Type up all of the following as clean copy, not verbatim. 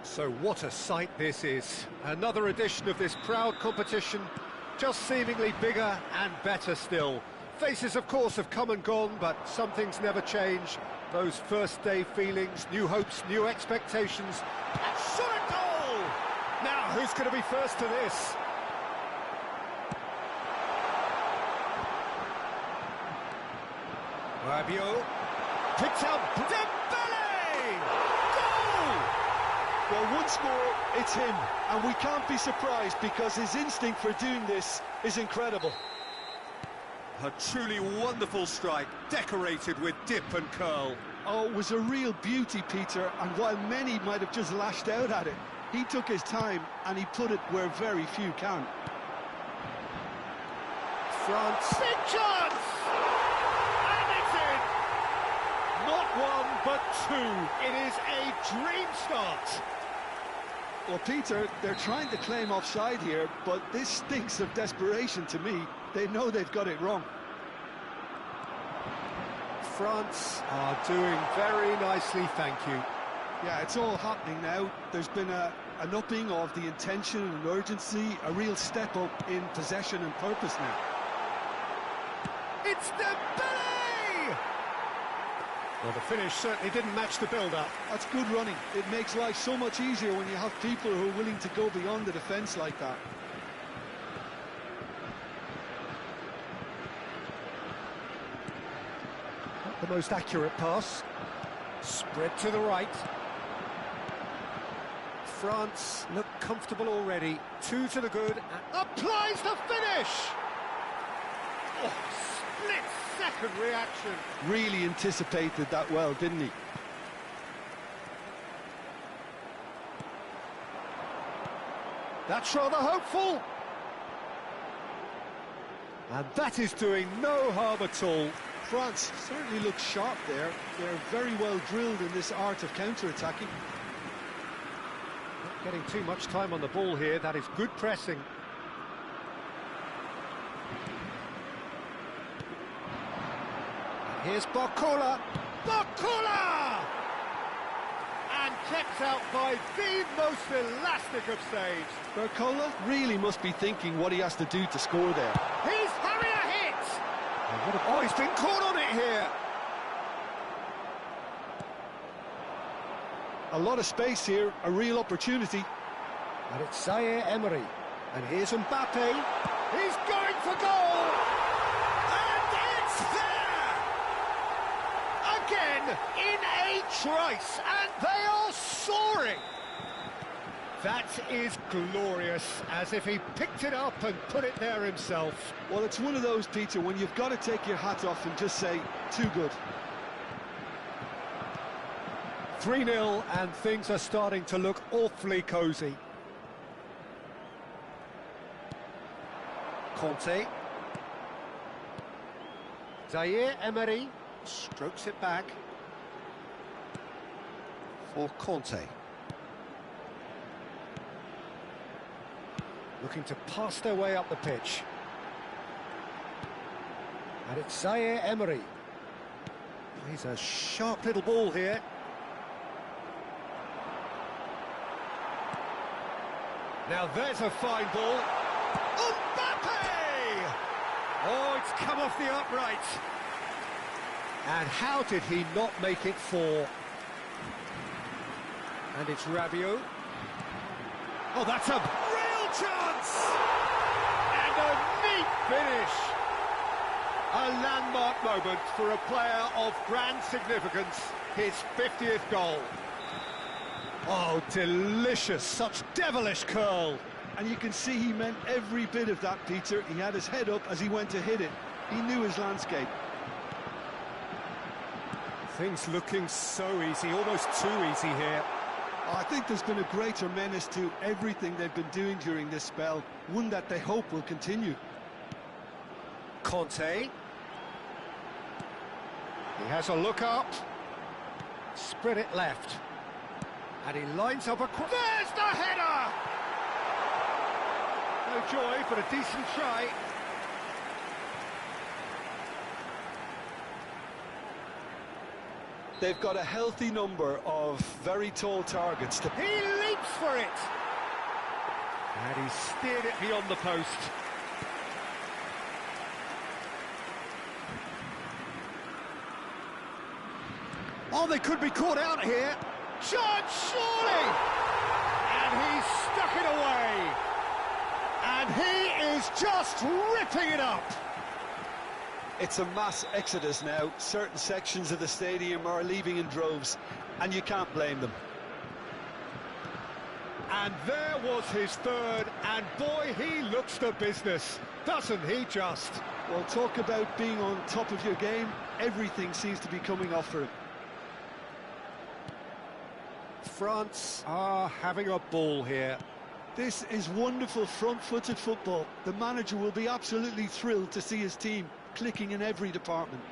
So what a sight this is. Another edition of this proud competition, just seemingly bigger and better still. Faces, of course, have come and gone, but some things never change. Those first-day feelings, new hopes, new expectations. And shot a goal! Now, who's going to be first to this? Rabiot. Picked out Dembele! Goal! Well, once more, it's him, and we can't be surprised because his instinct for doing this is incredible. A truly wonderful strike, decorated with dip and curl. Oh, it was a real beauty, Peter, and while many might have just lashed out at it, he took his time and he put it where very few can. France. Big chance! And it's in! Not one, but two. It is a dream start. Well, Peter, they're trying to claim offside here, but this stinks of desperation to me. They know they've got it wrong. France are doing very nicely, thank you. Yeah, it's all happening now. There's been an upping of the intention and urgency, a real step up in possession and purpose now. It's Dembele! Well, the finish certainly didn't match the build-up. That's good running. It makes life so much easier when you have people who are willing to go beyond the defence like that. Not the most accurate pass. Spread to the right. France look comfortable already. 2 to the good. And applies the finish! Oh, split-second reaction. Really anticipated that well, didn't he? That's rather hopeful. And that is doing no harm at all. France certainly looks sharp there. They're very well drilled in this art of counter-attacking. Not getting too much time on the ball here. That is good pressing. And here's Barcola. Barcola! And kept out by the most elastic of saves. Barcola really must be thinking what he has to do to score there. He's having a hit! Oh, he's been caught on it here. A lot of space here, a real opportunity. And it's Zaire Emery. And here's Mbappe. He's going for goal! And it's there! Again, in a trice, and they are soaring! That is glorious, as if he picked it up and put it there himself. Well, it's one of those, Peter, when you've got to take your hat off and just say, too good. 3-0, and things are starting to look awfully cosy. Conte. Zaire Emery strokes it back for Conte. Looking to pass their way up the pitch. And it's Zaire Emery. Plays a sharp little ball here. Now there's a fine ball. Mbappe! Oh, it's come off the upright. And how did he not make it four? And it's Rabiot. Oh, that's a real chance! And a neat finish. A landmark moment for a player of grand significance. His 50th goal. Oh, delicious, such devilish curl. And you can see he meant every bit of that, Peter. He had his head up as he went to hit it. He knew his landscape. Things looking so easy, almost too easy here. I think there's been a greater menace to everything they've been doing during this spell, one that they hope will continue. Conte. He has a look up. Spread it left. And he lines up a... There's the header! No joy, but a decent try. They've got a healthy number of very tall targets. He leaps for it! And he steered it beyond the post. Oh, they could be caught out here. Chance, surely! And he's stuck it away. And he is just ripping it up. It's a mass exodus now. Certain sections of the stadium are leaving in droves, and you can't blame them. And there was his third, and boy, he looks the business, doesn't he just? Well, talk about being on top of your game. Everything seems to be coming off for him. France are having a ball here. This is wonderful front-footed football. The manager will be absolutely thrilled to see his team clicking in every department.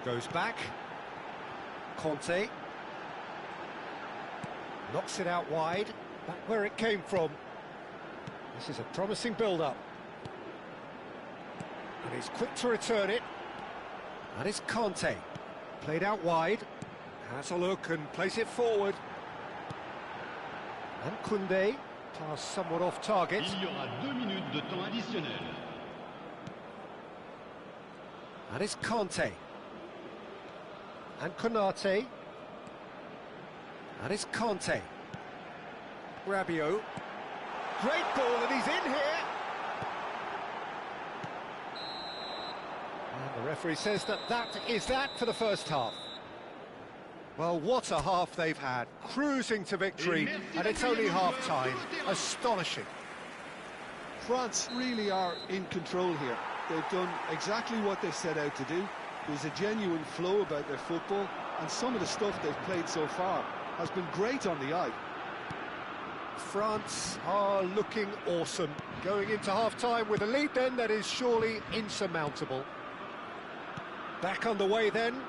Goes back. Conte. Knocks it out wide. Back where it came from. This is a promising build-up. And he's quick to return it. That is Conte. Played out wide. Has a look and plays it forward. And Koundé. Pass somewhat off target. Il y aura 2 minutes de temps additionnel. That is Conte. And Konate. That is Conte. Rabiot. Great ball, and he's in here. And the referee says that is that for the first half. Well, what a half they've had. Cruising to victory, and it's only half-time. Astonishing. France really are in control here. They've done exactly what they set out to do. There's a genuine flow about their football, and some of the stuff they've played so far has been great on the eye. France are looking awesome. Going into half-time with a lead then that is surely insurmountable. Back underway then.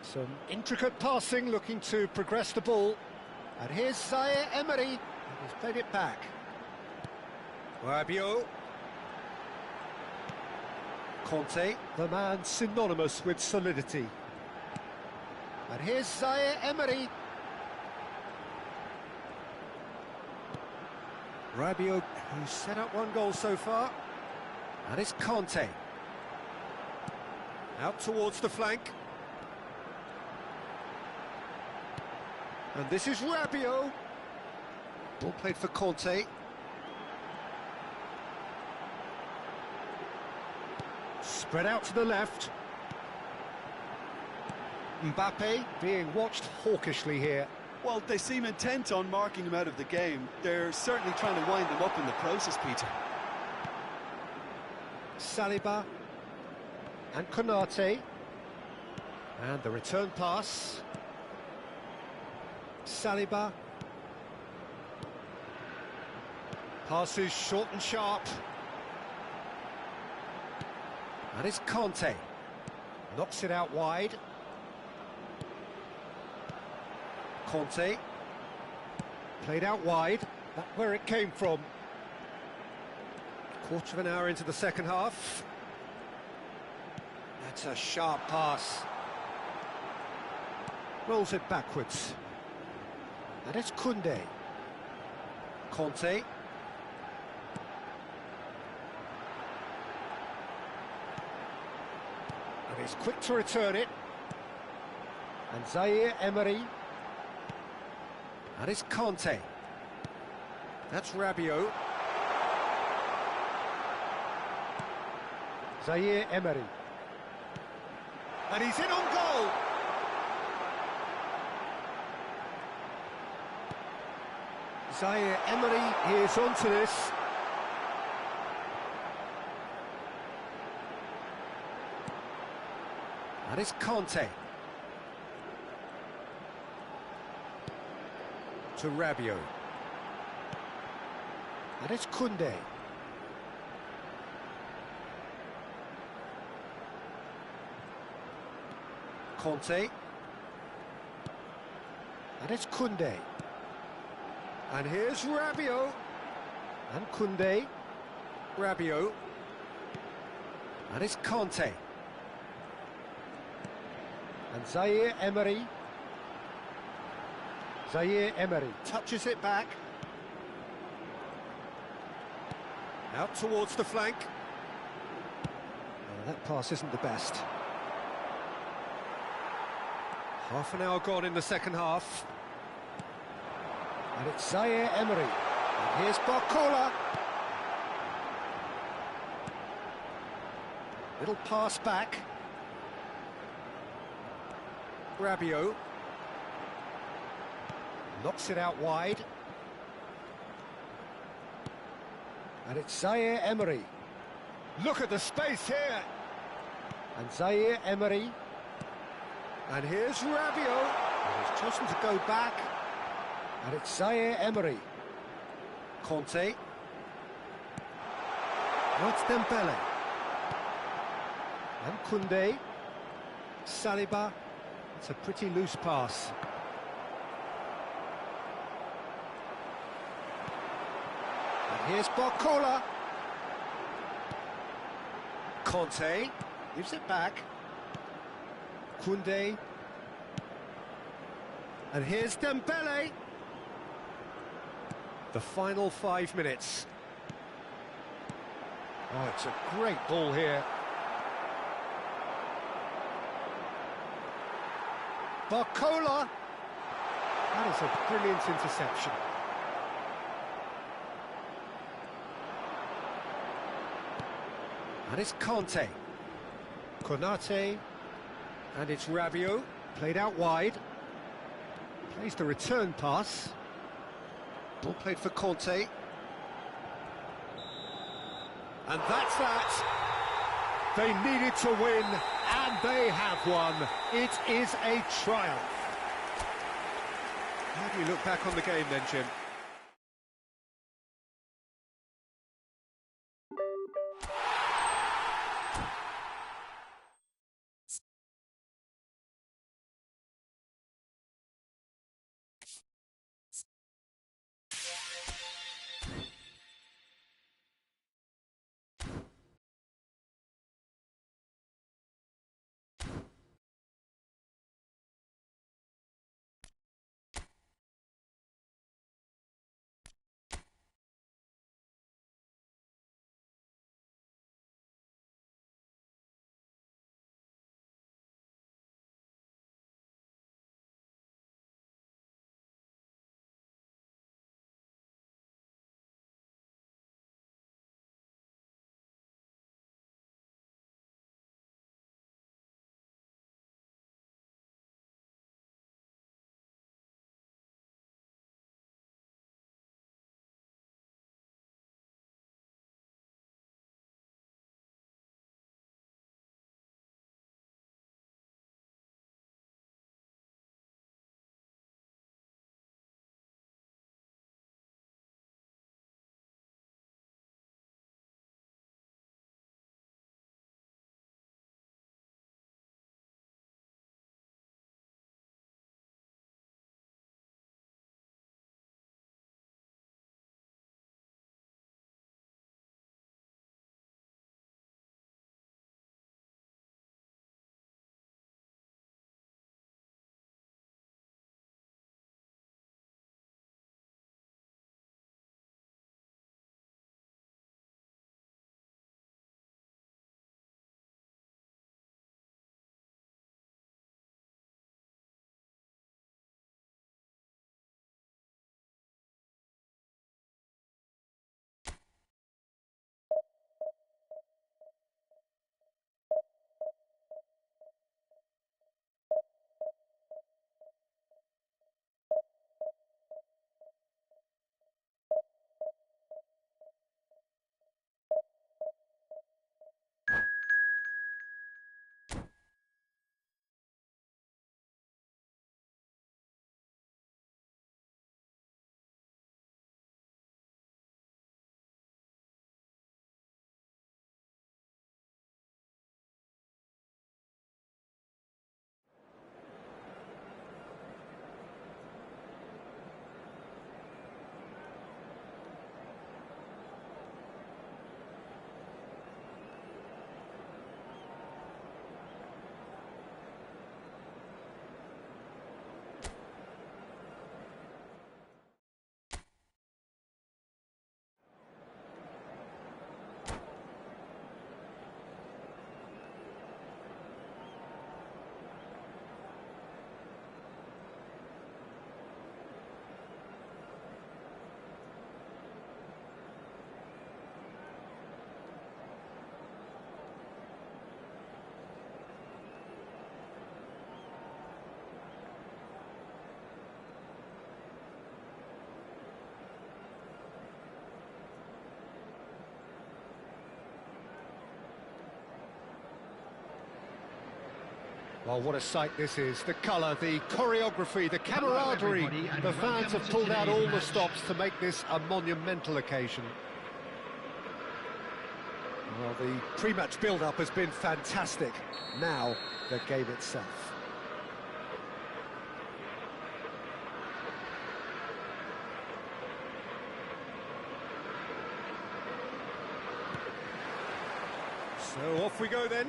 Some intricate passing, looking to progress the ball. And here's Zaire Emery. He's played it back. Rabiot. Conte, the man synonymous with solidity. And here's Zaire Emery. Rabiot, who's set up one goal so far. And it's Conte. Out towards the flank. And this is Rabiot. Ball played for Conte. Spread out to the left. Mbappe being watched hawkishly here. Well, they seem intent on marking him out of the game. They're certainly trying to wind him up in the process, Peter. Saliba and Konate. And the return pass. Saliba. Passes short and sharp. And it's Conte. Knocks it out wide. Conte. Played out wide. That's where it came from. Quarter of an hour into the second half. That's a sharp pass. Rolls it backwards. And it's Koundé. Conte. And he's quick to return it. And Zaire Emery. And it's Conte. That's Rabiot. Zaire Emery. And he's in on goal. Zaire Emery is onto this. And it's Conte. To Rabiot. And it's Koundé. Conte. And it's Koundé. And here's Rabiot. And Koundé. Rabiot. And it's Conte. And Zaire Emery. Zaire Emery touches it back. Out towards the flank. Oh, that pass isn't the best. Half an hour gone in the second half. And it's Zaire Emery. And here's Barcola. Little pass back. Rabiot. Knocks it out wide. And it's Zaire Emery. Look at the space here. And Zaire Emery. And here's Rabiot. And he's chosen to go back. And it's Zaire Emery. Conte. Now it's Dembele. And Koundé. Saliba. It's a pretty loose pass. And here's Barcola. Conte gives it back. Koundé. And here's Dembele. The final 5 minutes. Oh, it's a great ball here. Barcola. That is a brilliant interception. And it's Conte. Konate. And it's Rabiot. Played out wide. Plays the return pass. Ball played for Conte. And that's that. They needed to win, and they have won. It is a triumph. How do you look back on the game then, Jim? Well, what a sight this is. The colour, the choreography, the camaraderie. The fans have pulled out all the stops to make this a monumental occasion. Well, the pre-match build-up has been fantastic. Now, the game itself. So off we go then.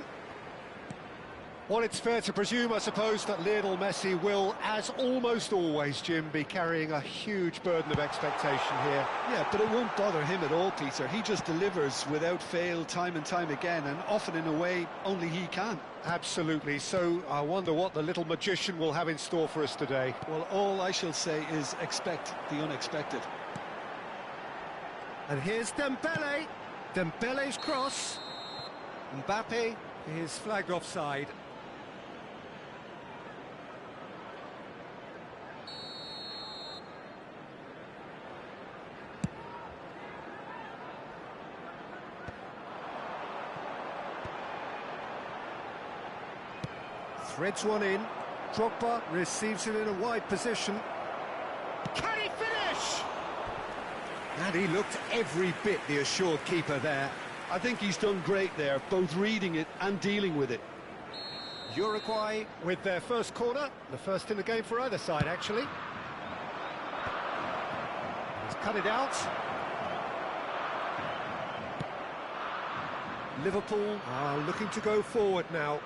Well, it's fair to presume, I suppose, that Lionel Messi will, as almost always, Jim, be carrying a huge burden of expectation here. Yeah, but it won't bother him at all, Peter. He just delivers without fail time and time again, and often in a way only he can. Absolutely. So I wonder what the little magician will have in store for us today. Well, all I shall say is expect the unexpected. And here's Dembele. Dembele's cross. Mbappe is flagged offside. Threads one in. Drogba receives it in a wide position. Can he finish? And he looked every bit the assured keeper there. I think he's done great there, both reading it and dealing with it. Uruguay with their first corner, the first in the game for either side, actually. He's cut it out. Liverpool are looking to go forward now.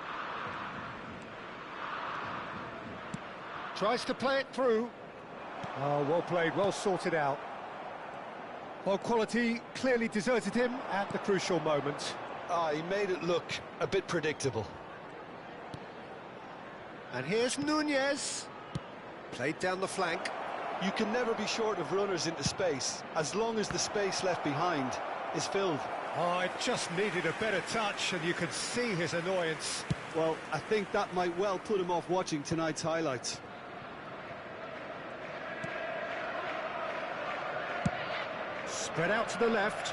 Tries to play it through. Oh, well played, well sorted out. Well, quality clearly deserted him at the crucial moment. He made it look a bit predictable. And here's Nunez. Played down the flank. You can never be short of runners into space, as long as the space left behind is filled. Oh, it just needed a better touch, and you could see his annoyance. Well, I think that might well put him off watching tonight's highlights. Spread out to the left.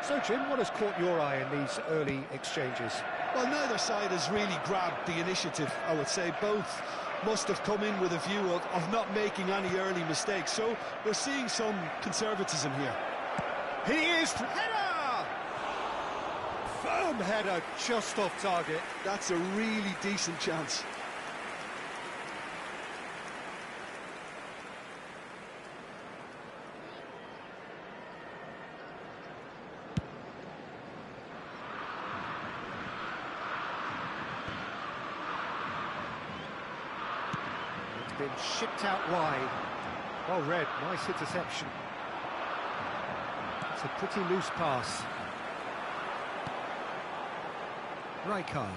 So, Jim, what has caught your eye in these early exchanges? Well, neither side has really grabbed the initiative, I would say. Both must have come in with a view of not making any early mistakes. So we're seeing some conservatism here. He is... Header! Firm header, just off target. That's a really decent chance. Been shipped out wide. Well read, nice interception. It's a pretty loose pass. Rijkaard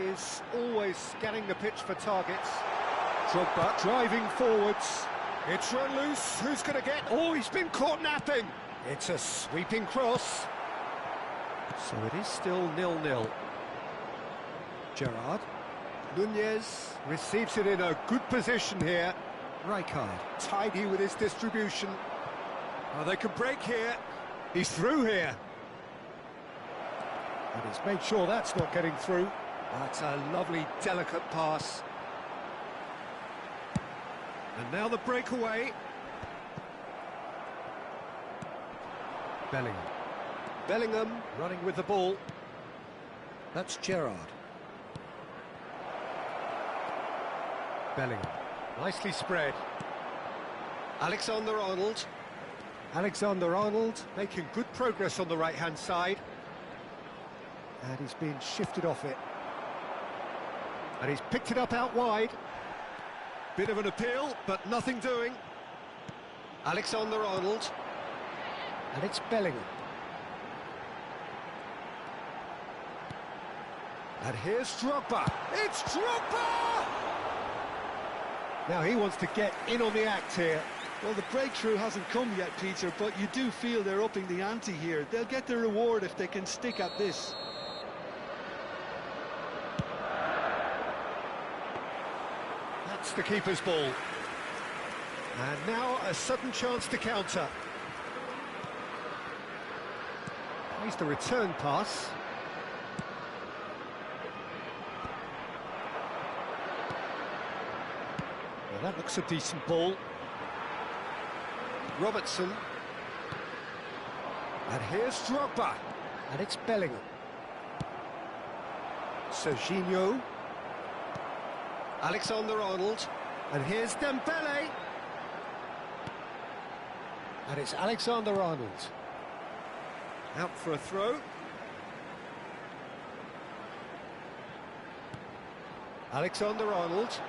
is always scanning the pitch for targets. Drogba driving forwards. It's run loose. Who's going to get? Oh, he's been caught napping. It's a sweeping cross. So it is still 0-0. Gerrard. Nunez receives it in a good position here. Rijkaard, tidy with his distribution. Oh, they can break here. He's through here. And he's made sure that's not getting through. That's a lovely, delicate pass. And now the breakaway. Bellingham. Bellingham running with the ball. That's Gerrard. Bellingham, nicely spread. Alexander-Arnold. Alexander-Arnold making good progress on the right-hand side. And he's been shifted off it. And he's picked it up out wide. Bit of an appeal, but nothing doing. Alexander-Arnold. And it's Bellingham. And here's Drogba. It's Drogba! Now he wants to get in on the act here. Well, the breakthrough hasn't come yet, Peter, but you do feel they're upping the ante here. They'll get their reward if they can stick at this. That's the keeper's ball. And now a sudden chance to counter. Here's the return pass. Well, that looks a decent ball. Robertson. And here's Drogba. And it's Bellingham. Serginho. Alexander-Arnold. And here's Dembele. And it's Alexander-Arnold. Out for a throw. Alexander-Arnold.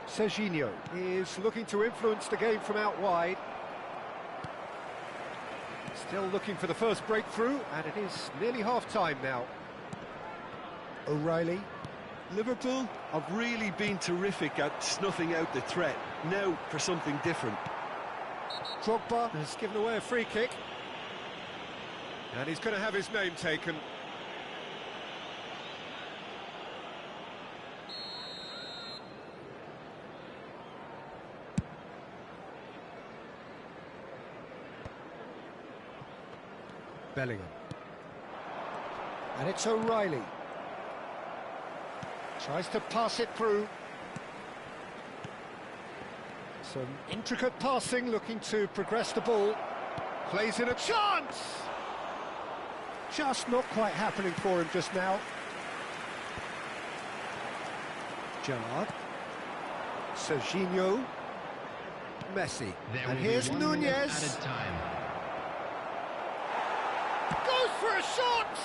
Serginho is looking to influence the game from out wide. Still looking for the first breakthrough, and it is nearly half-time now. O'Reilly. Liverpool have really been terrific at snuffing out the threat. Now for something different. Drogba has given away a free kick. And he's going to have his name taken. Bellingham. And it's O'Reilly. Tries to pass it through. Some intricate passing, looking to progress the ball. Plays in a chance! Just not quite happening for him just now. Gerrard. Serginho. Messi. And here's Nunez. Goes for a shot!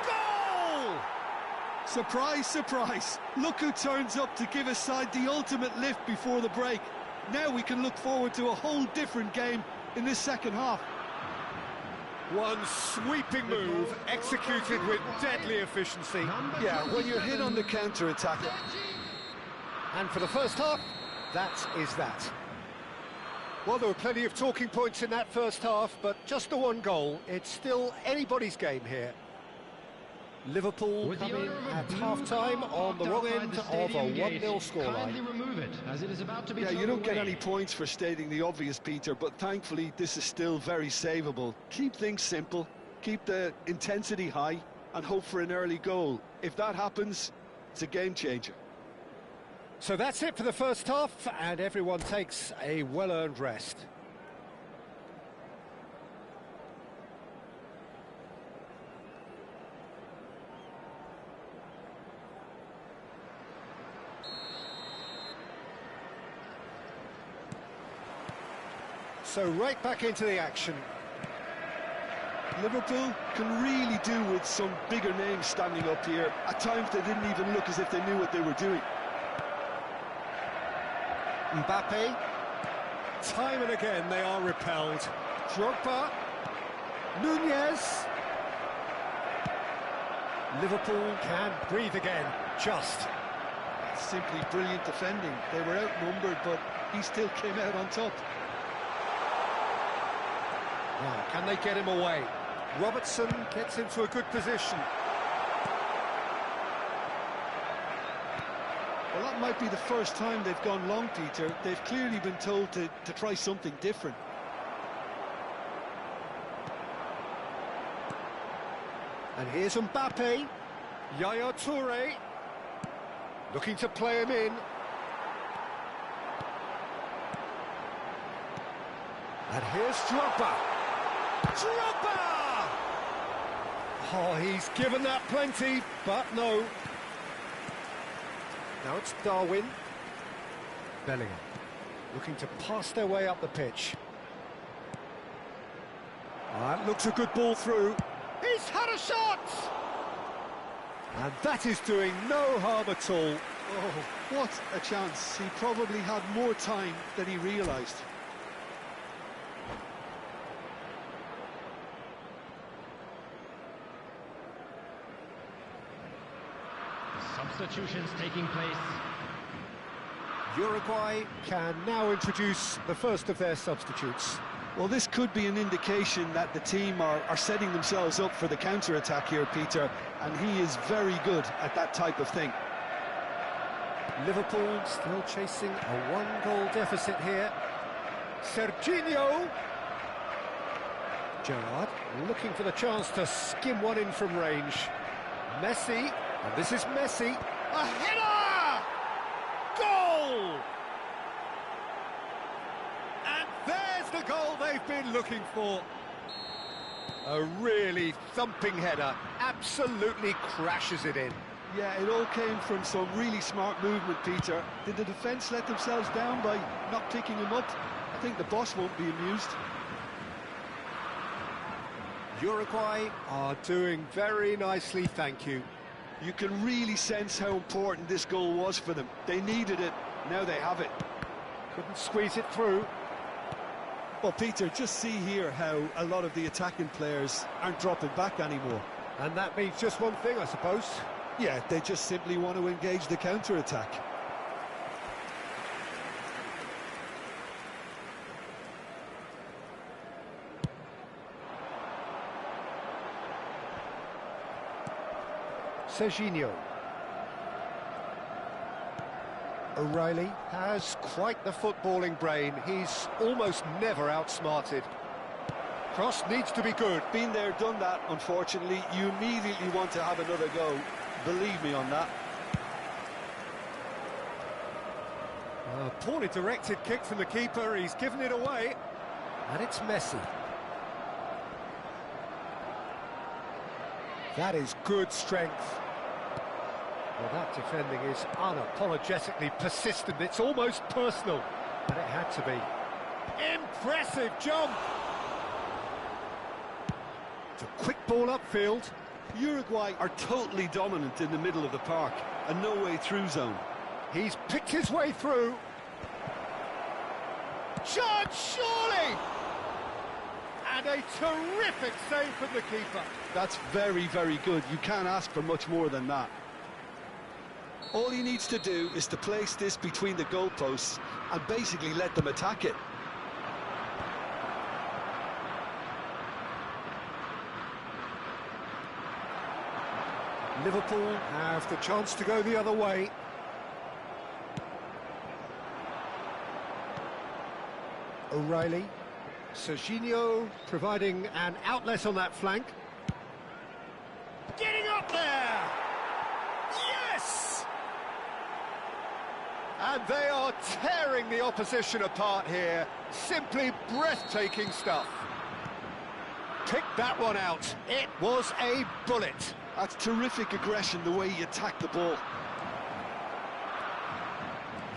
Goal! Surprise, surprise. Look who turns up to give his side the ultimate lift before the break. Now we can look forward to a whole different game in this second half. One sweeping move, executed with deadly efficiency. Yeah, when you're hit on the counter-attack. And for the first half, that is that. Well, there were plenty of talking points in that first half, but just the one goal. It's still anybody's game here. Liverpool come in at half-time on the wrong end of a 1-0 scoreline. Yeah, you don't get any points for stating the obvious, Peter, but thankfully this is still very savable. Keep things simple, keep the intensity high, and hope for an early goal. If that happens, it's a game-changer. So that's it for the first half, and everyone takes a well-earned rest. So right back into the action. Liverpool can really do with some bigger names standing up here. At times they didn't even look as if they knew what they were doing. Mbappe. Time and again they are repelled. Drogba. Nunez. Liverpool can breathe again, just. Simply brilliant defending. They were outnumbered, but he still came out on top. Now, can they get him away? Robertson gets into a good position. Well, that might be the first time they've gone long, Peter. They've clearly been told to try something different. And here's Mbappe. Yaya Toure. Looking to play him in. And here's Drogba. Drogba! Oh, he's given that plenty, but no. Now it's Darwin. Bellingham. Looking to pass their way up the pitch. That looks a good ball through. He's had a shot! And that is doing no harm at all. Oh, what a chance. He probably had more time than he realised. Substitutions taking place. Uruguay can now introduce the first of their substitutes. Well, this could be an indication that the team are setting themselves up for the counter-attack here, Peter, and he is very good at that type of thing. Liverpool still chasing a one-goal deficit here. Serginho. Gerrard looking for the chance to skim one in from range. Messi, and this is Messi. A header! looking for. A really thumping header, absolutely crashes it in. Yeah, it all came from some really smart movement, Peter. Did the defence let themselves down by not picking him up? I think the boss won't be amused. Uruguay are doing very nicely, thank you. You can really sense how important this goal was for them. They needed it, now they have it. Couldn't squeeze it through. Well, Peter, just see here how a lot of the attacking players aren't dropping back anymore. And that means just one thing, I suppose. Yeah, they just simply want to engage the counter-attack. Serginho. O'Reilly has quite the footballing brain. He's almost never outsmarted. Cross needs to be good. Been there, done that, unfortunately. You immediately want to have another go. Believe me on that. A poorly directed kick from the keeper. He's given it away. And it's Messi. That is good strength. Well, that defending is unapologetically persistent. It's almost personal. And it had to be. Impressive jump! It's a quick ball upfield. Uruguay are totally dominant in the middle of the park. A no-way through zone. He's picked his way through. Chance, surely! And a terrific save from the keeper. That's very, very good. You can't ask for much more than that. All he needs to do is to place this between the goalposts and basically let them attack it. Liverpool have the chance to go the other way. O'Reilly. Serginho providing an outlet on that flank. Getting up there! Yes! And they are tearing the opposition apart here. Simply breathtaking stuff. Pick that one out. It was a bullet. That's terrific aggression, the way he attacked the ball.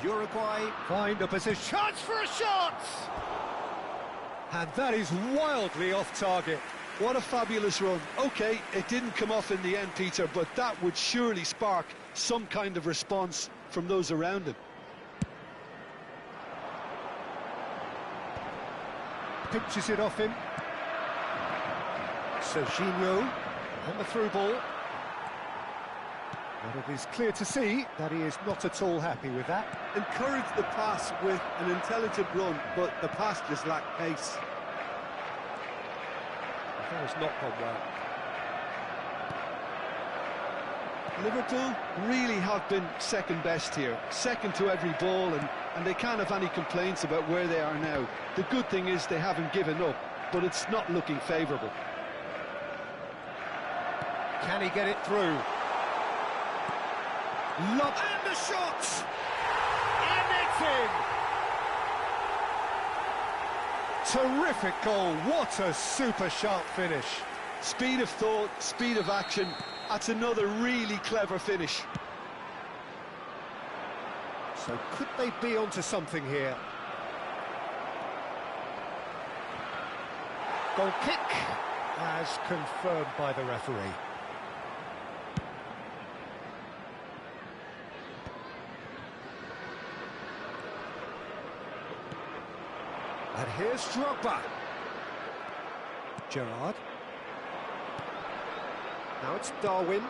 Uruguay find a position. Chance for a shot! And that is wildly off target. What a fabulous run. OK, it didn't come off in the end, Peter, but that would surely spark some kind of response from those around him. Pinches it off him. Serginho on the through ball. But it is clear to see that he is not at all happy with that. Encourage the pass with an intelligent run, but the pass just lacked pace. That has not gone well. Liverpool really have been second best here, second to every ball, and they can't have any complaints about where they are now. The good thing is they haven't given up, but it's not looking favourable. Can he get it through? Lob and the shot! And it's in! Terrific goal, what a super sharp finish. Speed of thought, speed of action, that's another really clever finish. So could they be onto something here? Goal kick, as confirmed by the referee. And here's Drogba. Gerrard. Now it's Darwin.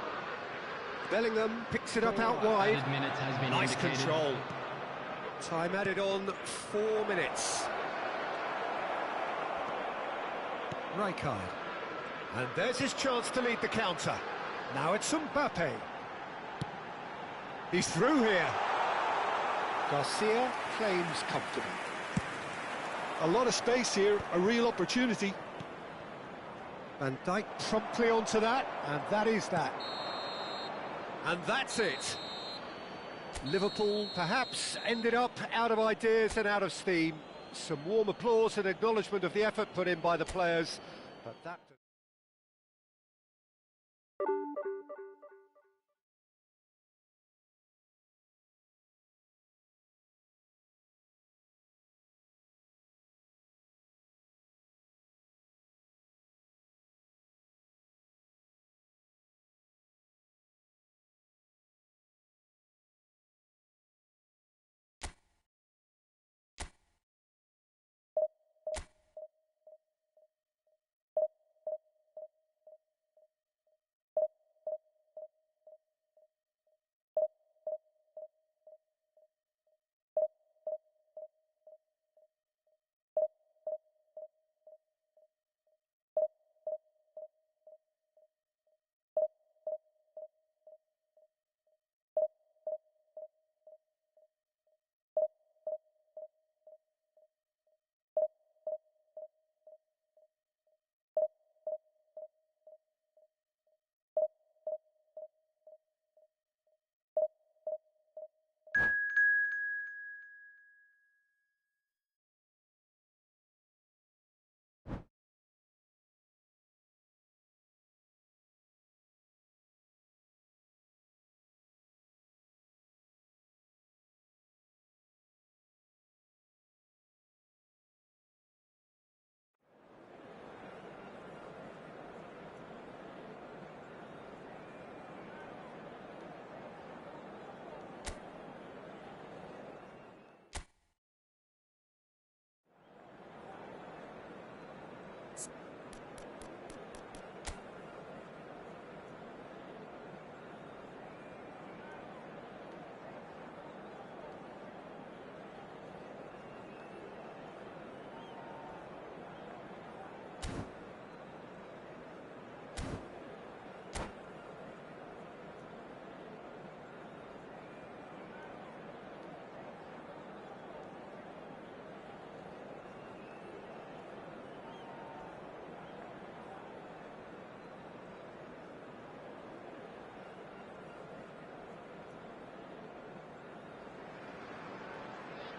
Bellingham picks it up out wide. Nice control. Time added on 4 minutes. Rijkaard. And there's his chance to lead the counter. Now it's Mbappe. He's through here. Garcia claims comfortably. A lot of space here, a real opportunity. Van Dijk promptly onto that, and that is that. And that's it. Liverpool perhaps ended up out of ideas and out of steam. Some warm applause and acknowledgement of the effort put in by the players, but that...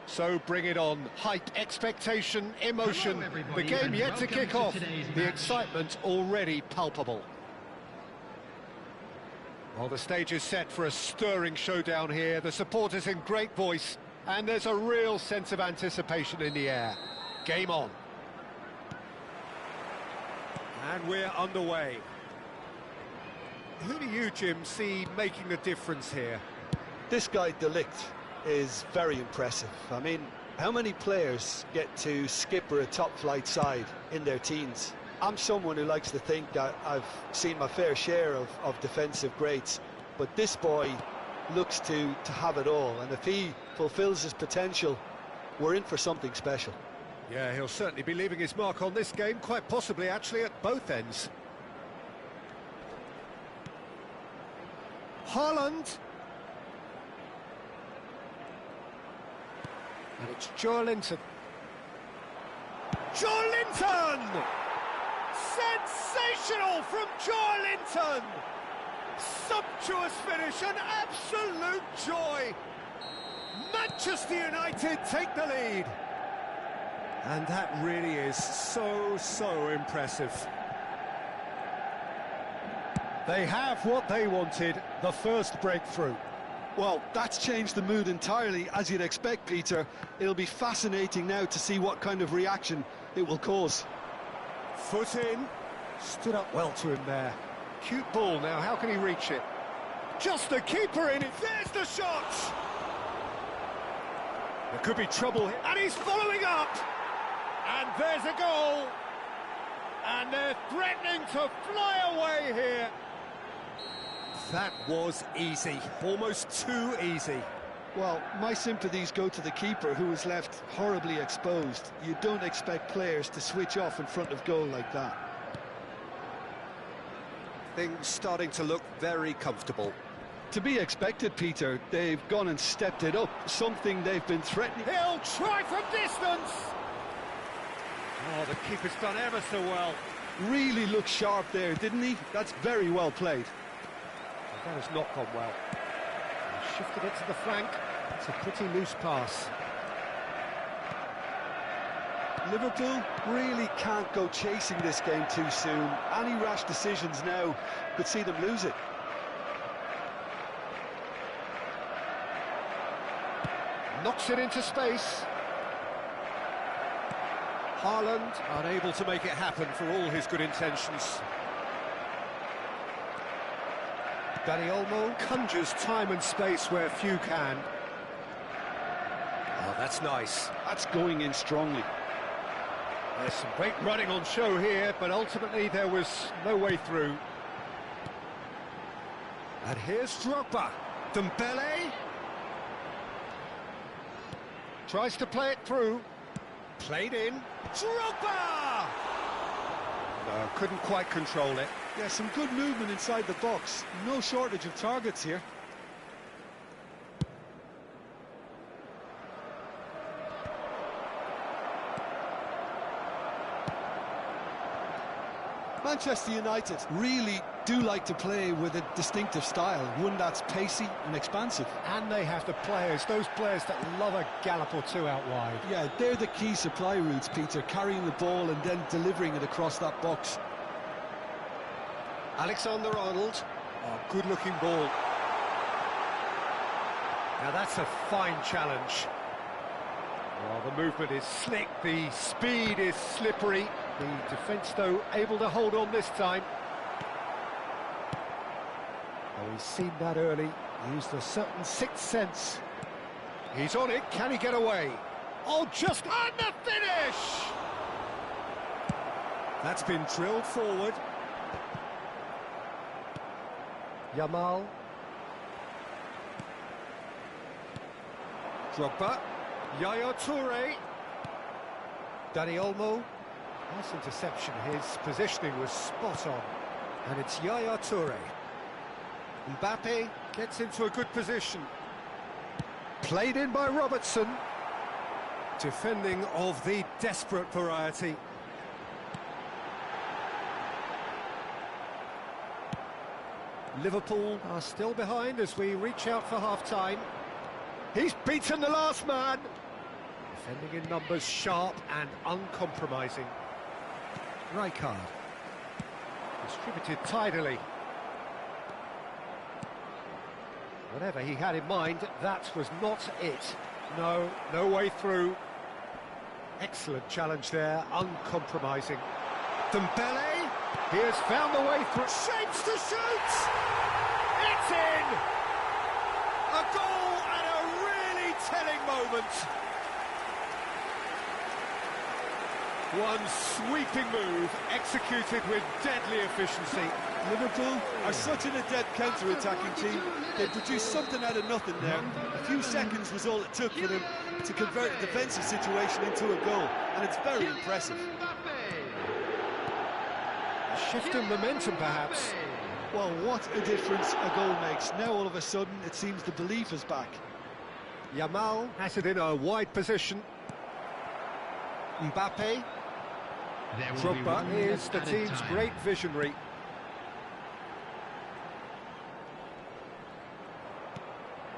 So bring it on. Hype, expectation, emotion. The game yet to kick off. The excitement already palpable. Well, the stage is set for a stirring showdown here. The supporters in great voice, and there's a real sense of anticipation in the air. Game on. And we're underway. Who do you, Jim, see making the difference here? This guy, De Ligt, is very impressive. I mean, how many players get to skipper a top-flight side in their teens? I'm someone who likes to think that I've seen my fair share of defensive greats, but this boy looks to have it all, and if he fulfills his potential, we're in for something special. Yeah, he'll certainly be leaving his mark on this game, quite possibly actually at both ends. Haaland. And it's Joelinton. Joelinton! Sensational from Joelinton! Sumptuous finish, an absolute joy! Manchester United take the lead. And that really is so impressive. They have what they wanted, the first breakthrough. Well, that's changed the mood entirely, as you'd expect, Peter. It'll be fascinating now to see what kind of reaction it will cause. Foot in, stood up well to him there. Cute ball now, how can he reach it? Just the keeper in it, there's the shot! There could be trouble here, and he's following up! And there's a goal! And they're threatening to fly away here! That was easy, almost too easy. Well, my sympathies go to the keeper, who was left horribly exposed. You don't expect players to switch off in front of goal like that. Things starting to look very comfortable. To be expected, Peter. They've gone and stepped it up, something they've been threatening. He'll try from distance! Oh, the keeper's done ever so well. Really looked sharp there, didn't he? That's very well played. That has not gone well. He shifted it to the flank. It's a pretty loose pass. Liverpool really can't go chasing this game too soon. Any rash decisions now could see them lose it. Knocks it into space. Haaland unable to make it happen for all his good intentions. Dani Olmo conjures time and space where few can. Oh, that's nice. That's going in strongly. There's some great running on show here, but ultimately there was no way through. And here's Drogba. Dembele tries to play it through. Played in. Drogba! No, couldn't quite control it. Yeah, some good movement inside the box. No shortage of targets here. Manchester United really do like to play with a distinctive style, one that's pacey and expansive. And they have the players, those players that love a gallop or two out wide. Yeah, they're the key supply routes, Peter, carrying the ball and then delivering it across that box. Alexander-Arnold. Oh, good-looking ball. Now that's a fine challenge. Oh, the movement is slick, the speed is slippery. The defence, though, able to hold on this time. Oh, he's seen that early. Used a certain sixth sense. He's on it. Can he get away? Oh, just on the finish! That's been drilled forward. Yamal. Drogba. Yaya Toure. Dani Olmo. Nice interception. His positioning was spot on. And it's Yaya Toure. Mbappe gets into a good position. Played in by Robertson. Defending of the desperate variety. Liverpool are still behind as we reach out for half-time. He's beaten the last man. Defending in numbers, sharp and uncompromising. Rijkaard. Distributed tidily. Whatever he had in mind, that was not it. No, no way through. Excellent challenge there, uncompromising. Dembele, he has found the way through. Shapes to shoot! It's in! A goal at a really telling moment. One sweeping move, executed with deadly efficiency. Liverpool are such an adept counter-attacking team. They produced something out of nothing there. A few seconds was all it took for them to convert a defensive situation into a goal, and it's very impressive. A shift in momentum, perhaps. Well, what a difference a goal makes. Now, all of a sudden, it seems the belief is back. Yamal has it in a wide position. Mbappe. Drogba is the team's great visionary.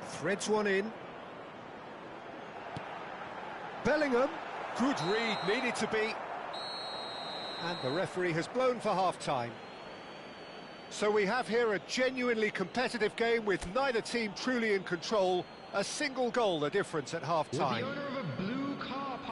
Threads one in. Bellingham. Good read, needed to be. And the referee has blown for half-time. So we have here a genuinely competitive game with neither team truly in control. A single goal the difference at half-time.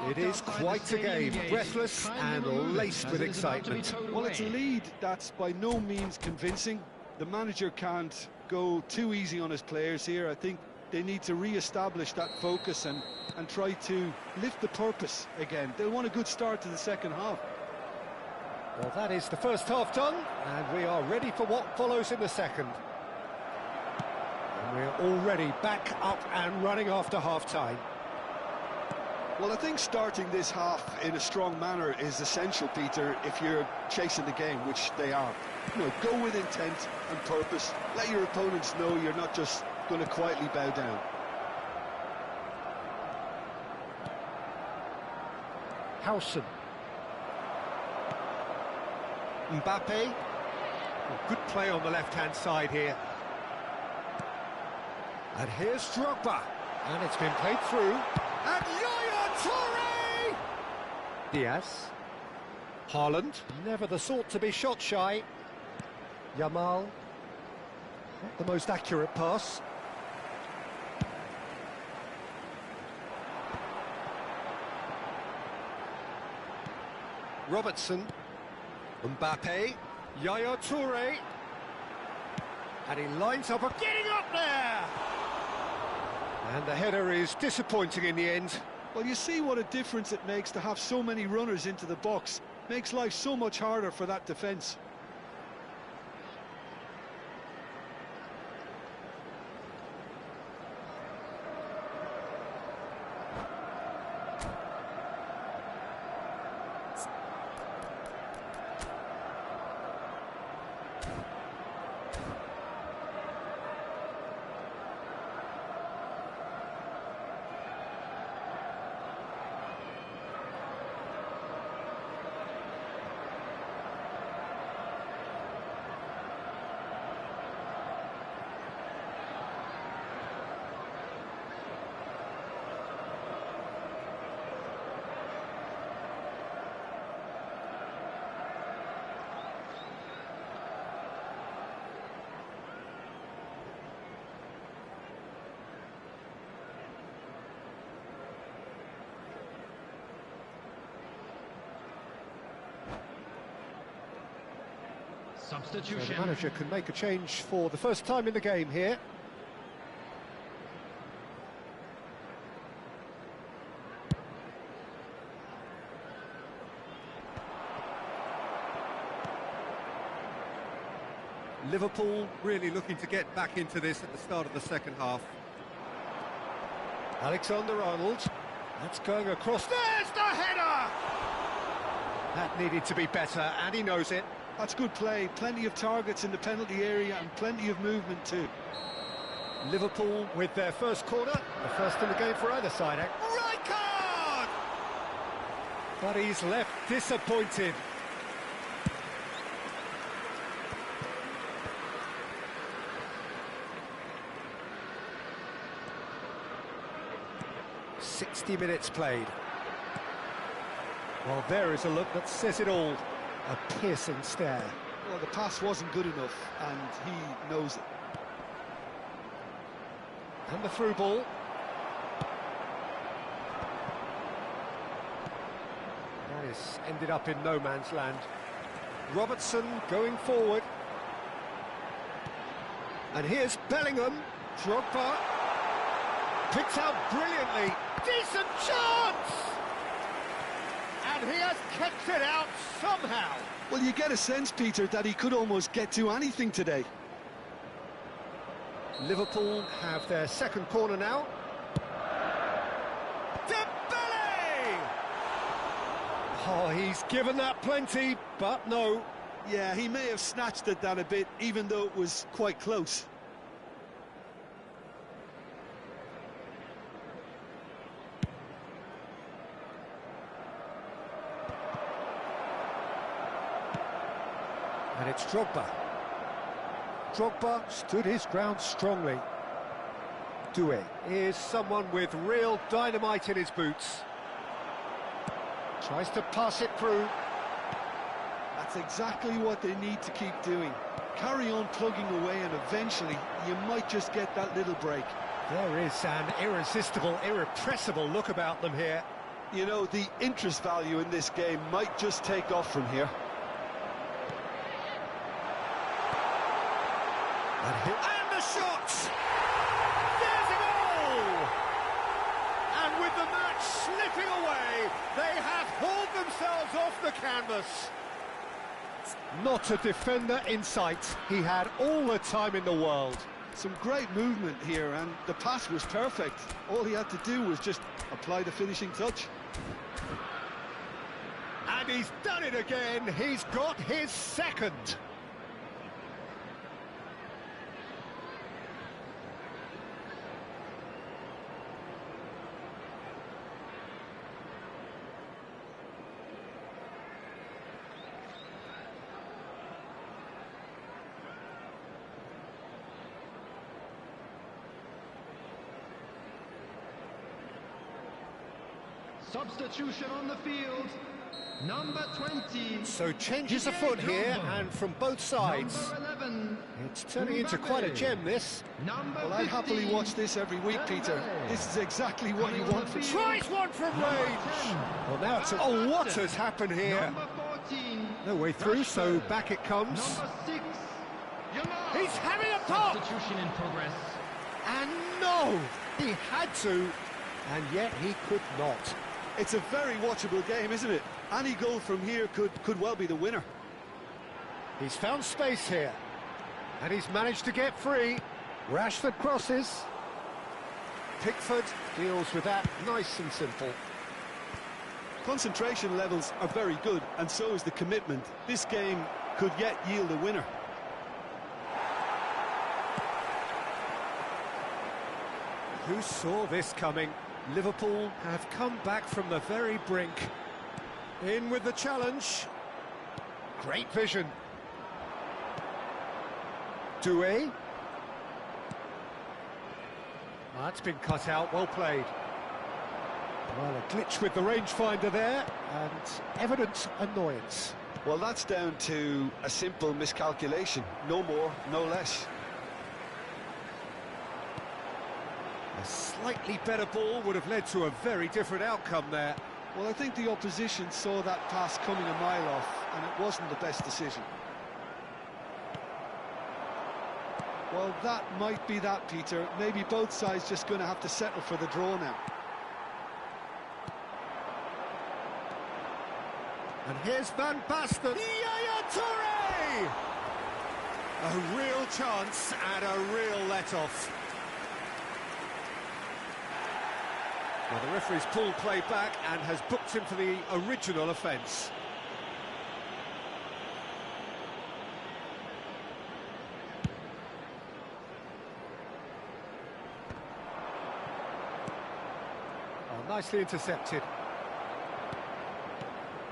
It is quite a game, breathless and laced with excitement. Well, it's a lead that's by no means convincing. The manager can't go too easy on his players here. I think they need to re-establish that focus and try to lift the purpose again. They'll want a good start to the second half. Well, that is the first half done, and we are ready for what follows in the second. And we're already back up and running after half-time. Well, I think starting this half in a strong manner is essential, Peter, if you're chasing the game, which they are. You know, go with intent and purpose. Let your opponents know you're not just going to quietly bow down. Howson. Mbappe. Good play on the left-hand side here. And here's Drogba. And it's been played through. And Yaya Toure! Diaz. Haaland, never the sort to be shot shy. Yamal, not the most accurate pass. Robertson, Mbappe, Yaya Toure, and he lines up, getting up there! And the header is disappointing in the end. Well, you see what a difference it makes to have so many runners into the box. Makes life so much harder for that defence. So Substitution. the manager can make a change for the first time in the game here. Liverpool really looking to get back into this at the start of the second half. Alexander-Arnold, that's going across. There's the header! That needed to be better, and he knows it. That's good play. Plenty of targets in the penalty area and plenty of movement too. Liverpool with their first corner, the first in the game for either side. Right card! But he's left disappointed. "60 minutes played." Well, there is a look that says it all. A piercing stare. Well, the pass wasn't good enough, and he knows it. And the through ball. That is ended up in no man's land. Robertson going forward. And here's Bellingham. Drogba. Picked out brilliantly. Decent chance! And he has kept it out somehow. Well, you get a sense, Peter, that he could almost get to anything today. Liverpool have their second corner now. Dembele! Oh, he's given that plenty, but no. Yeah, he may have snatched at that a bit, even though it was quite close. And it's Drogba. Drogba stood his ground strongly. Doué is someone with real dynamite in his boots. Tries to pass it through. That's exactly what they need to keep doing. Carry on plugging away, and eventually you might just get that little break. There is an irresistible, irrepressible look about them here. You know, the interest value in this game might just take off from here. And the shot! There's a goal! And with the match slipping away, they have hauled themselves off the canvas. Not a defender in sight. He had all the time in the world. Some great movement here, and the pass was perfect. All he had to do was just apply the finishing touch. And he's done it again. He's got his second. Substitution on the field. Number 20. So changes afoot here, and from both sides. Number 11. It's turning into quite a gem, this. Number Well, I'd 15. happily watch this every week, Peter. This is exactly what you want from... Tries one from range! Well, now it's... Oh, what has happened here? Number 14. No way through, so back it comes. Number 6. He's having a pop! Substitution in progress. And no! He had to, and yet he could not. It's a very watchable game, isn't it? Any goal from here could well be the winner. He's found space here, and he's managed to get free. Rashford crosses. Pickford deals with that nice and simple. Concentration levels are very good, and so is the commitment. This game could yet yield a winner. Who saw this coming? Liverpool have come back from the very brink. In with the challenge. Great vision. Doué. That's been cut out, well played. Well, a glitch with the rangefinder there, and evident annoyance. Well, that's down to a simple miscalculation. No more, no less. A slightly better ball would have led to a very different outcome there. Well, I think the opposition saw that pass coming a mile off, and it wasn't the best decision. Well, that might be that, Peter. Maybe both sides just going to have to settle for the draw now. And here's Van Basten. Yaya Toure! A real chance and a real let-off. Well, the referee's pulled play back and has booked him for the original offence. Oh, nicely intercepted.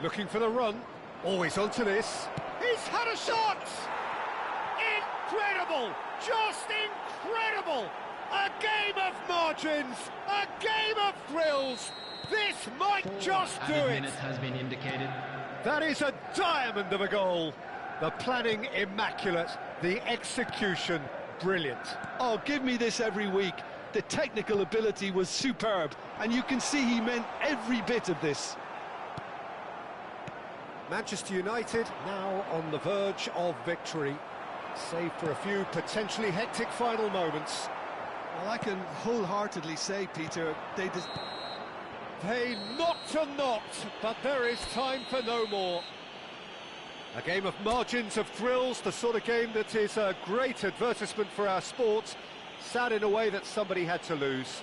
Looking for the run. Always onto this. He's had a shot! Incredible! Just incredible! A game of margins, a game of thrills. This might just do it. Minute has been indicated. That is a diamond of a goal. The planning immaculate, the execution brilliant. Oh, give me this every week. The technical ability was superb, and you can see he meant every bit of this. Manchester United now on the verge of victory, save for a few potentially hectic final moments. Well, I can wholeheartedly say, Peter, they knocked and knocked, but there is time for no more. A game of margins, of thrills, the sort of game that is a great advertisement for our sport. Sad in a way that somebody had to lose.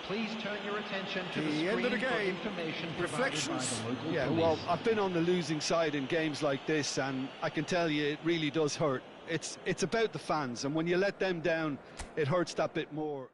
Please turn your attention to the The end of the screen for game. information provided Reflections? by the local Yeah, police. well, I've been on the losing side in games like this, and I can tell you it really does hurt. It's about the fans, and when you let them down, it hurts that bit more.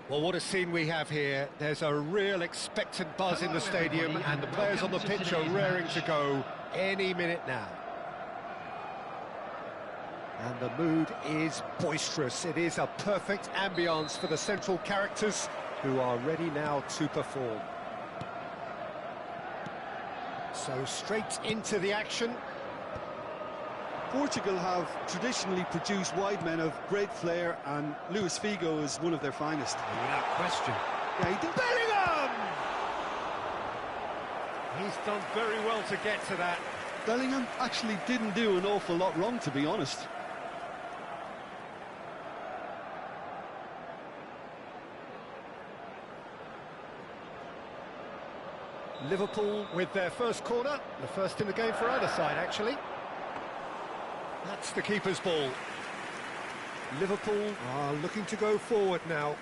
Well, what a scene we have here. There's a real expectant buzz in the stadium, and the players on the pitch are raring to go any minute now. And the mood is boisterous. It is a perfect ambience for the central characters who are ready now to perform. So straight into the action. Portugal have traditionally produced wide men of great flair, and Luis Figo is one of their finest. Without question. Yeah, he did. Bellingham! He's done very well to get to that. Bellingham actually didn't do an awful lot wrong, to be honest. Liverpool with their first corner, the first in the game for either side, actually. That's the keeper's ball. Liverpool are looking to go forward now.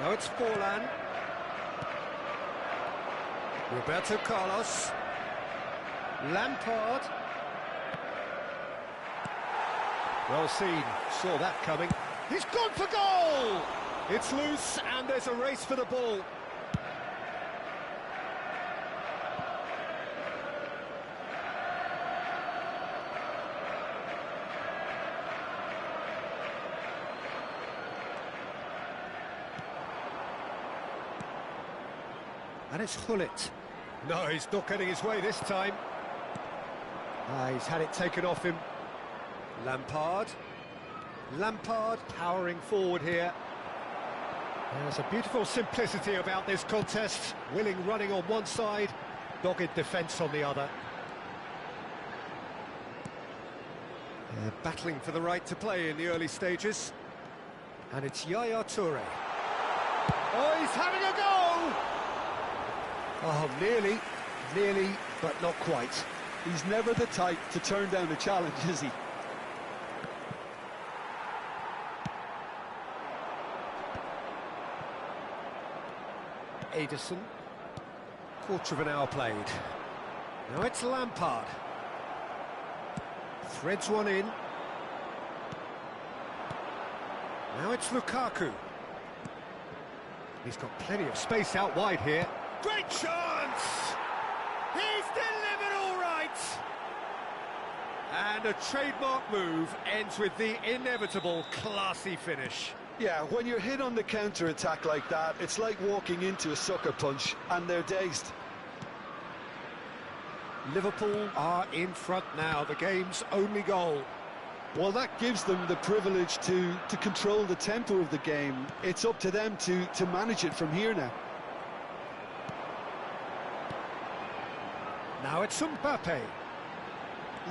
Now it's Forlan. Roberto Carlos. Lampard. Well seen, saw that coming. He's gone for goal! It's loose and there's a race for the ball. And it's Hullet. No, he's not getting his way this time. He's had it taken off him. Lampard powering forward here. There's a beautiful simplicity about this contest. Willing running on one side, dogged defence on the other. They're battling for the right to play in the early stages. And it's Yaya Toure. Oh, he's having a go! Oh, nearly, but not quite. He's never the type to turn down a challenge, is he? Ederson. Quarter of an hour played. Now it's Lampard. Threads one in. Now it's Lukaku. He's got plenty of space out wide here. Great chance! He's delivered all right! And a trademark move ends with the inevitable classy finish. Yeah, when you're hit on the counter-attack like that, it's like walking into a sucker punch, and they're dazed. Liverpool are in front now, the game's only goal. Well, that gives them the privilege to control the tempo of the game. It's up to them to manage it from here now. Now it's Mbappe.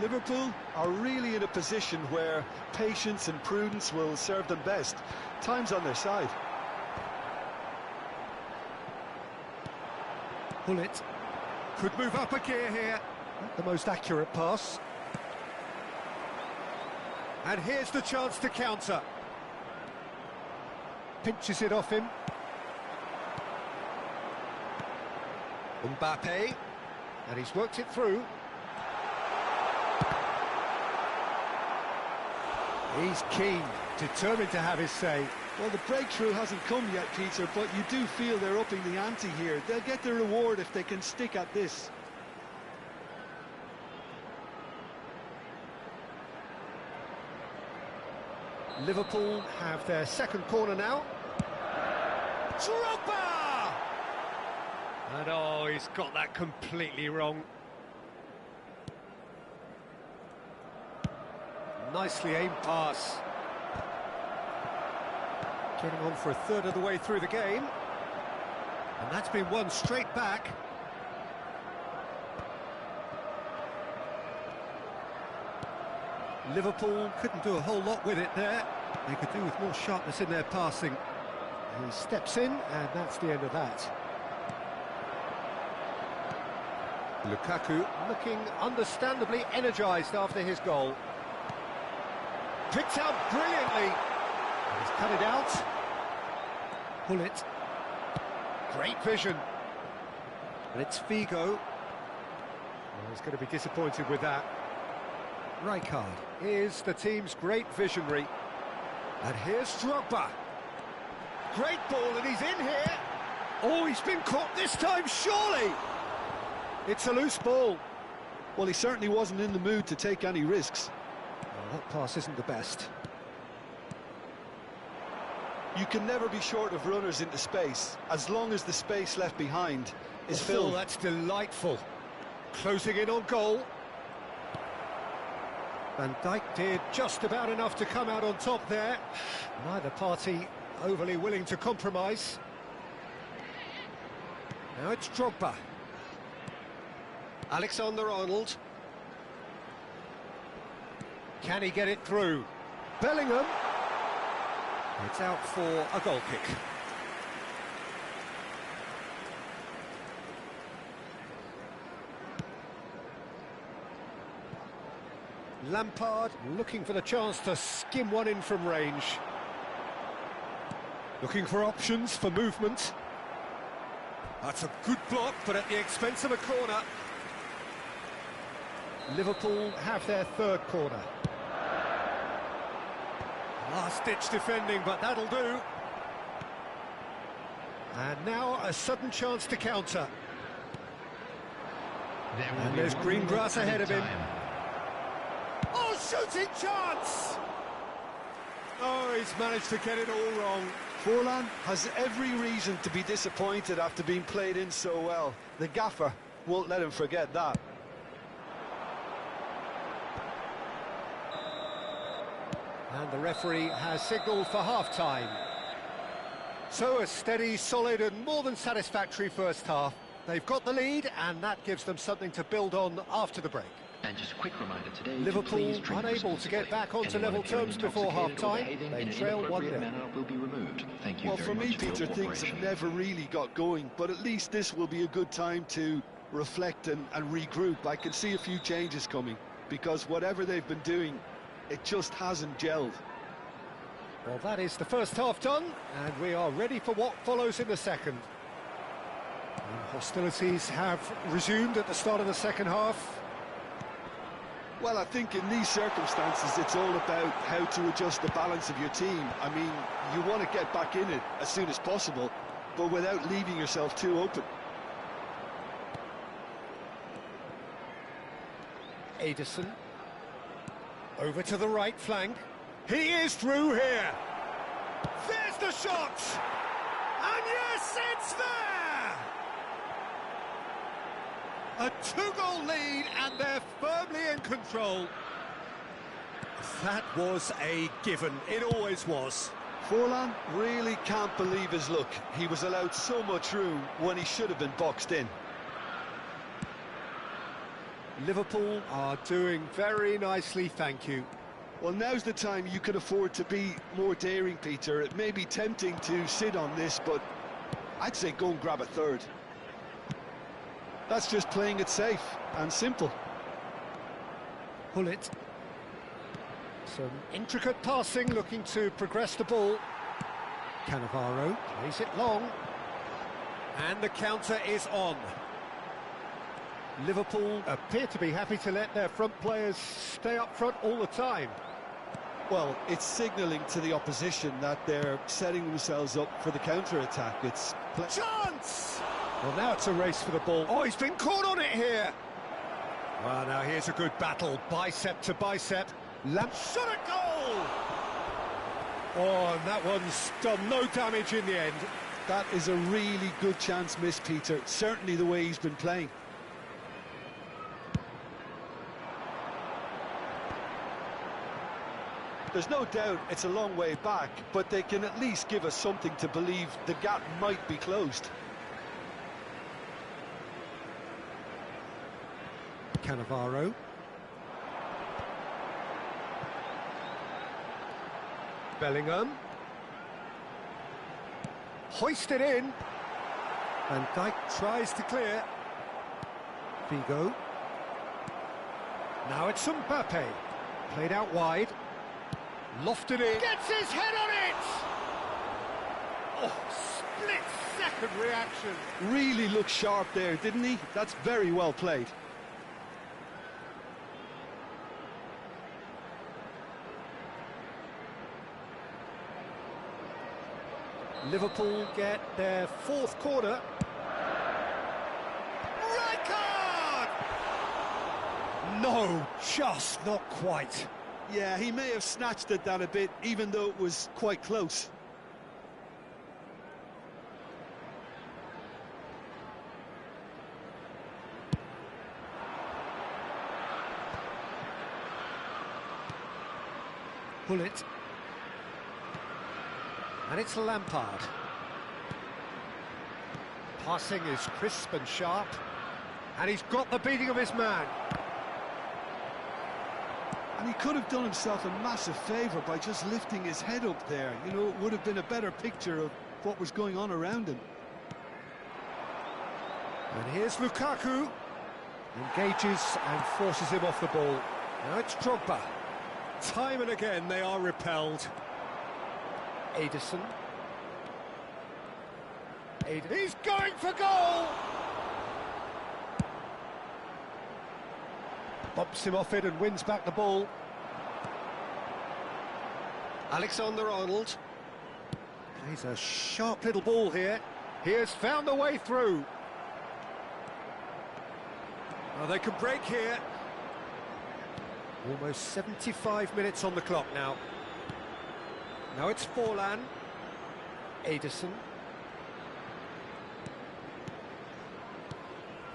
Liverpool are really in a position where patience and prudence will serve them best. Time's on their side. Hullet could move up a gear here. Not the most accurate pass. And here's the chance to counter. Pinches it off him. Mbappe. And he's worked it through. He's keen, determined to have his say. Well, the breakthrough hasn't come yet, Peter, but you do feel they're upping the ante here. They'll get the reward if they can stick at this. Liverpool have their second corner now. Drogba! And oh, he's got that completely wrong. Nicely aimed pass. Getting on for a third of the way through the game. And that's been won straight back. Liverpool couldn't do a whole lot with it there. They could do with more sharpness in their passing. He steps in, and that's the end of that. Lukaku looking understandably energised after his goal. Picked out brilliantly. He's cut it out. Hullet. Great vision. And it's Figo. Well, he's going to be disappointed with that. Rijkaard is the team's great visionary. And here's Drogba. Great ball, and he's in here. Oh, he's been caught this time, surely. It's a loose ball. Well, he certainly wasn't in the mood to take any risks. Well, that pass isn't the best. You can never be short of runners into space, as long as the space left behind is filled. Oh, that's delightful. Closing in on goal. Van Dijk did just about enough to come out on top there. Neither party overly willing to compromise. Now it's Drogba. Alexander-Arnold. Can he get it through? Bellingham. It's out for a goal kick. Lampard looking for the chance to skim one in from range. Looking for options for movement. That's a good block, but at the expense of a corner. Liverpool have their third corner. Last-ditch defending, but that'll do. And now a sudden chance to counter. And there's green grass ahead of him. Oh, shooting chance! Oh, he's managed to get it all wrong. Forlan has every reason to be disappointed after being played in so well. The gaffer won't let him forget that. And the referee has signalled for half-time. So a steady, solid and more than satisfactory first half. They've got the lead and that gives them something to build on after the break. And just a quick reminder today, Liverpool unable to get back onto level terms before half-time. They trail 1-0. Will be removed. Thank you well, very for me, much Peter, for your things have never really got going, but at least this will be a good time to reflect and regroup. I can see a few changes coming, because whatever they've been doing, it just hasn't gelled. Well, that is the first half done, and we are ready for what follows in the second. And hostilities have resumed at the start of the second half. Well, I think in these circumstances, it's all about how to adjust the balance of your team. I mean, you want to get back in it as soon as possible, but without leaving yourself too open. Ederson. Over to the right flank. He is through here. There's the shot. And yes, it's there. A two-goal lead, and they're firmly in control. That was a given. It always was. Forlan really can't believe his luck. He was allowed so much room when he should have been boxed in. Liverpool are doing very nicely, thank you. Well, now's the time you can afford to be more daring, Peter. It may be tempting to sit on this, but I'd say go and grab a third. That's just playing it safe and simple. Hullet. Some intricate passing, looking to progress the ball. Cannavaro plays it long. And the counter is on. Liverpool appear to be happy to let their front players stay up front all the time. Well, it's signalling to the opposition that they're setting themselves up for the counter-attack. It's... Chance! Well, now it's a race for the ball. Oh, he's been caught on it here. Well, now here's a good battle, bicep to bicep. Shot at goal! Oh, and that one's done no damage in the end. That is a really good chance missed, Peter. Certainly the way he's been playing. There's no doubt it's a long way back, but they can at least give us something to believe the gap might be closed. Cannavaro. Bellingham. Hoisted in. Van Dijk tries to clear. Figo. Now it's Mbappe. Played out wide. Lofted in. Gets his head on it! Oh, split-second reaction. Really looked sharp there, didn't he? That's very well played. Liverpool get their fourth corner. Right card! No, just not quite. Yeah, he may have snatched at that a bit, even though it was quite close. Pull it. And it's Lampard. Passing is crisp and sharp. And he's got the beating of his man. And he could have done himself a massive favour by just lifting his head up there. You know, it would have been a better picture of what was going on around him. And here's Lukaku. Engages and forces him off the ball. Now it's Drogba. Time and again they are repelled. Ederson. He's going for goal! Bumps him off it and wins back the ball. Alexander-Arnold. Plays a sharp little ball here. He has found the way through. Well, they can break here. Almost 75 minutes on the clock now. Now it's Forlan. Ederson.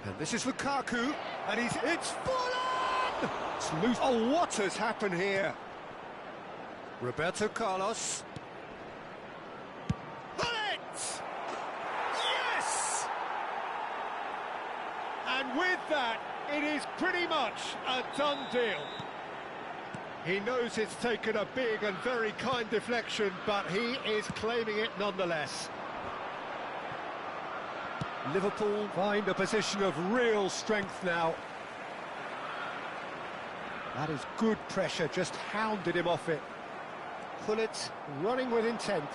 And this is Lukaku. And it's Forlan! It's loose. Oh, what has happened here? Roberto Carlos. Bullet! Yes! And with that, it is pretty much a done deal. He knows it's taken a big and very kind deflection, but he is claiming it nonetheless. Liverpool find a position of real strength now. That is good pressure, just hounded him off it. Pullet running with intent.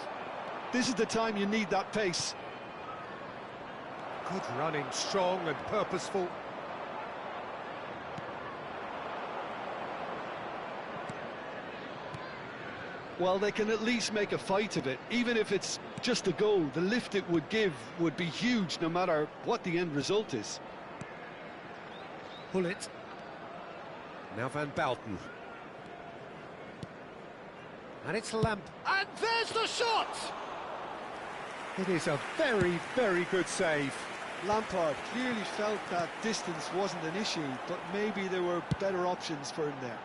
This is the time you need that pace. Good running, strong and purposeful. Well, they can at least make a fight of it. Even if it's just a goal, the lift it would give would be huge no matter what the end result is. Pullet. Now Van Bouten. And it's Lamp. And there's the shot! It is a very, very good save. Lampard clearly felt that distance wasn't an issue, but maybe there were better options for him there.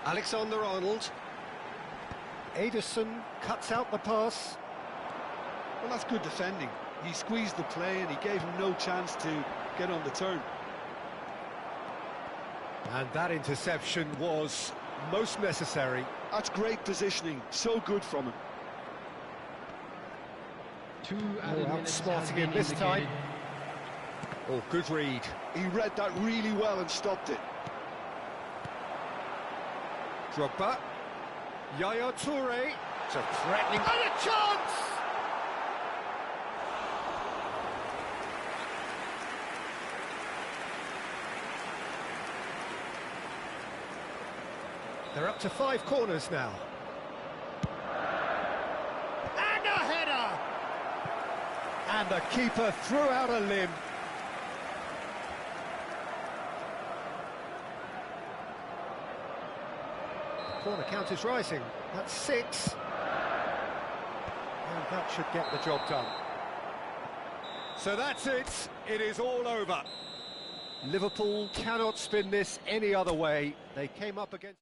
Alexander-Arnold. Ederson cuts out the pass. Well, that's good defending. He squeezed the play and he gave him no chance to get on the turn. And that interception was most necessary. That's great positioning, so good from him. 2 added minutes outsmarting him this time. Oh, good read. He read that really well and stopped it. Drogba. Yaya Toure. It's a threatening... And a chance! They're up to 5 corners now. And a header! And the keeper threw out a limb. The corner count is rising. That's 6. And that should get the job done. So that's it. It is all over. Liverpool cannot spin this any other way. They came up against...